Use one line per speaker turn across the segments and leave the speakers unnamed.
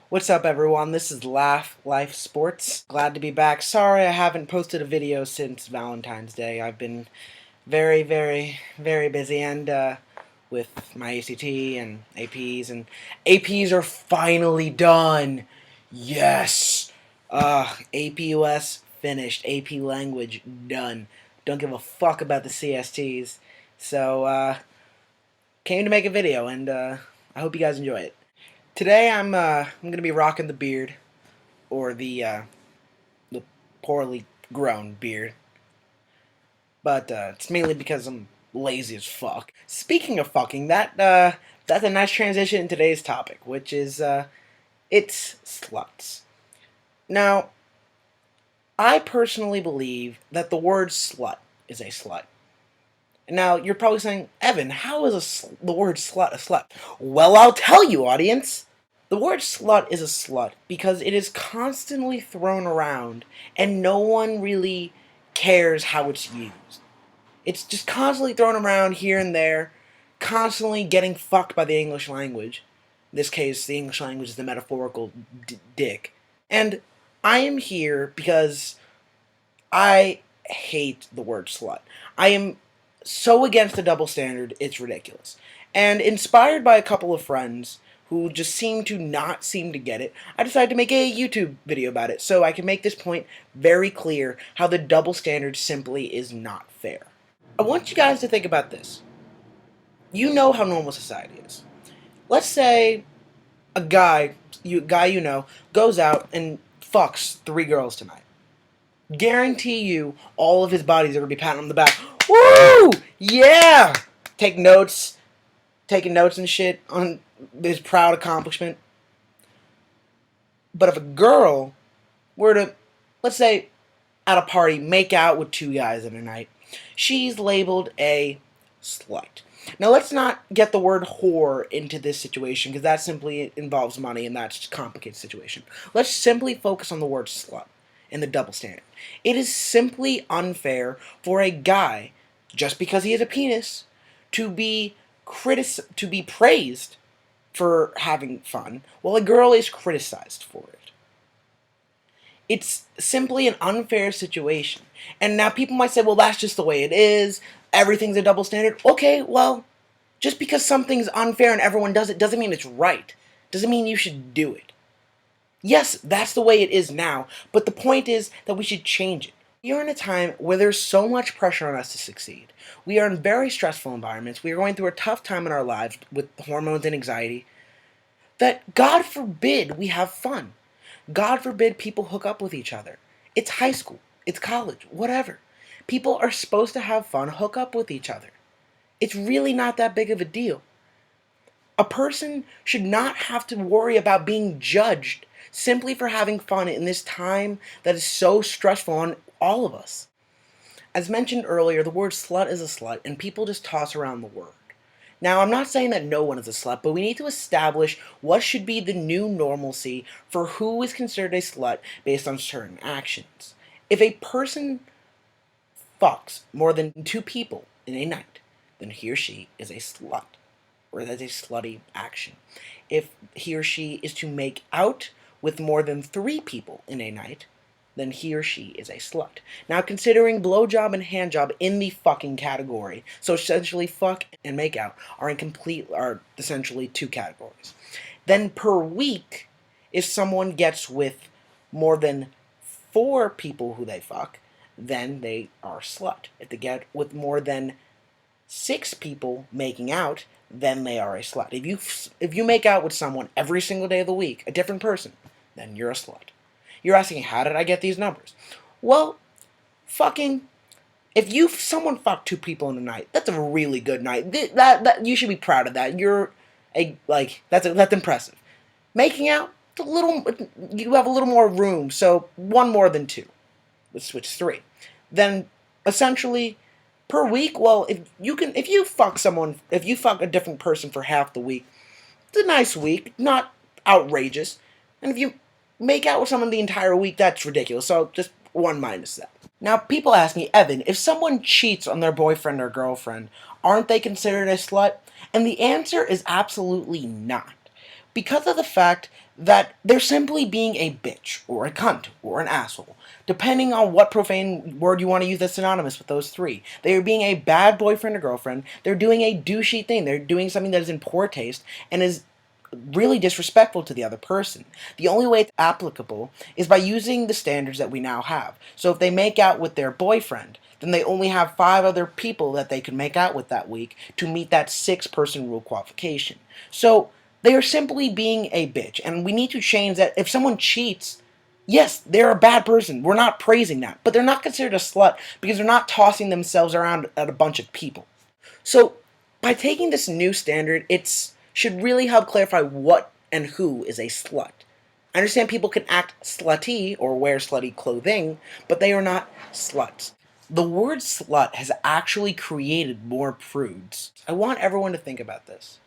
What's up, everyone? This is Laugh Life Sports. Glad to be back. Sorry I haven't posted a video since Valentine's Day. I've been very busy, and with my ACT and APs, and APs are finally done. Yes! AP finished. AP Language done. Don't give a fuck about the CSTs. So, came to make a video, and I hope you guys enjoy it. Today I'm gonna be rocking the beard, or the poorly grown beard, but it's mainly because I'm lazy as fuck. Speaking of fucking, that's a nice transition in today's topic, which is it's sluts. Now, I personally believe that the word slut is a slut. Now, you're probably saying, Evan, how is the word slut a slut? Well, I'll tell you, audience. The word slut is a slut because it is constantly thrown around and no one really cares how it's used. It's just constantly thrown around here and there, constantly getting fucked by the English language. In this case, the English language is the metaphorical dick. And I am here because I hate the word slut. I am so against the double standard, it's ridiculous. And inspired by a couple of friends who just seem to get it, I decided to make a YouTube video about it so I can make this point very clear how the double standard simply is not fair. I want you guys to think about this. You know how normal society is. Let's say a guy you know goes out and fucks 3 girls tonight. Guarantee you all of his buddies are going to be patting him on the back. Woo! Yeah! Taking notes and shit on his proud accomplishment. But if a girl were to, let's say, at a party, make out with 2 guys in a night, she's labeled a slut. Now, let's not get the word whore into this situation, because that simply involves money, and that's a complicated situation. Let's simply focus on the word slut and the double standard. It is simply unfair for a guy, just because he has a penis, to be praised for having fun, while a girl is criticized for it. It's simply an unfair situation. And now people might say, well, that's just the way it is. Everything's a double standard. Okay, well, just because something's unfair and everyone does it doesn't mean it's right. Doesn't mean you should do it. Yes, that's the way it is now, but the point is that we should change it. We are in a time where there's so much pressure on us to succeed. We are in very stressful environments. We are going through a tough time in our lives with hormones and anxiety. That, God forbid, we have fun. God forbid people hook up with each other. It's high school. It's college. Whatever. People are supposed to have fun, hook up with each other. It's really not that big of a deal. A person should not have to worry about being judged simply for having fun in this time that is so stressful on all of us. As mentioned earlier, the word slut is a slut, and people just toss around the word. Now, I'm not saying that no one is a slut, but we need to establish what should be the new normalcy for who is considered a slut based on certain actions. If a person fucks more than 2 people in a night, then he or she is a slut, or that's a slutty action. If he or she is to make out with more than 3 people in a night, then he or she is a slut. Now, considering blowjob and handjob in the fucking category, so essentially fuck and make out are essentially 2 categories. Then per week, if someone gets with more than 4 people who they fuck, then they are a slut. If they get with more than 6 people making out, then they are a slut. If you make out with someone every single day of the week, a different person, then you're a slut. You're asking, how did I get these numbers? Well, if someone fucked 2 people in a night, that's a really good night. That you should be proud of that. That's impressive. Making out, you have a little more room, so 1 more than 2, which is 3. Then essentially, per week, well, if you fuck a different person for half the week, it's a nice week, not outrageous. And if you make out with someone the entire week, that's ridiculous. So just 1 minus that. Now, people ask me, Evan, if someone cheats on their boyfriend or girlfriend, aren't they considered a slut? And the answer is absolutely not. Because of the fact that they're simply being a bitch, or a cunt, or an asshole, depending on what profane word you want to use that's synonymous with those three. They are being a bad boyfriend or girlfriend, they're doing a douchey thing, they're doing something that is in poor taste, and is really disrespectful to the other person. The only way it's applicable is by using the standards that we now have. So if they make out with their boyfriend, then they only have 5 other people that they can make out with that week to meet that 6-person rule qualification. So they are simply being a bitch, and we need to change that. If someone cheats, yes, they're a bad person. We're not praising that, but they're not considered a slut because they're not tossing themselves around at a bunch of people. So, by taking this new standard, it should really help clarify what and who is a slut. I understand people can act slutty or wear slutty clothing, but they are not sluts. The word slut has actually created more prudes. I want everyone to think about this.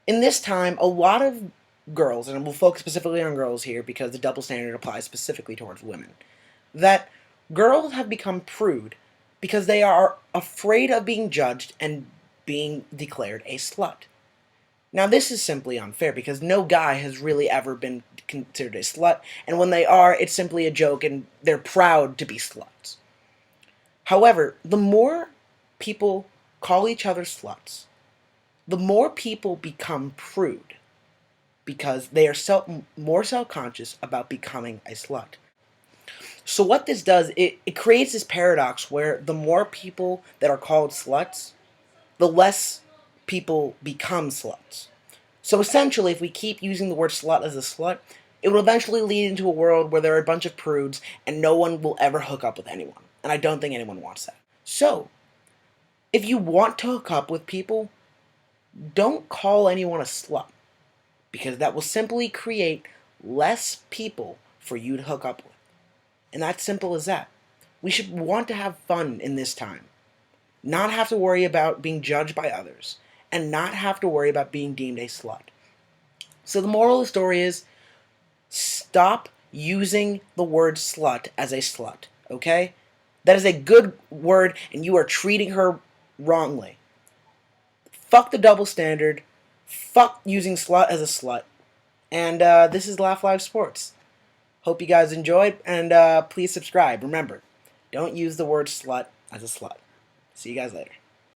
In this time, a lot of girls, and we'll focus specifically on girls here because the double standard applies specifically towards women, that girls have become prude because they are afraid of being judged and being declared a slut. Now, this is simply unfair because no guy has really ever been considered a slut, and when they are, it's simply a joke and they're proud to be sluts. However, the more people call each other sluts, the more people become prude because they are more self-conscious about becoming a slut. So what this does, it creates this paradox where the more people that are called sluts, the less people become sluts. So essentially, if we keep using the word slut as a slut, it will eventually lead into a world where there are a bunch of prudes and no one will ever hook up with anyone. And I don't think anyone wants that. So, if you want to hook up with people, don't call anyone a slut, because that will simply create less people for you to hook up with. And that's simple as that. We should want to have fun in this time. Not have to worry about being judged by others, and not have to worry about being deemed a slut. So the moral of the story is, stop using the word slut as a slut, okay? That is a good word, and you are treating her wrongly. Fuck the double standard. Fuck using slut as a slut. And this is Laugh Live Sports. Hope you guys enjoyed, and please subscribe. Remember, don't use the word slut as a slut. See you guys later.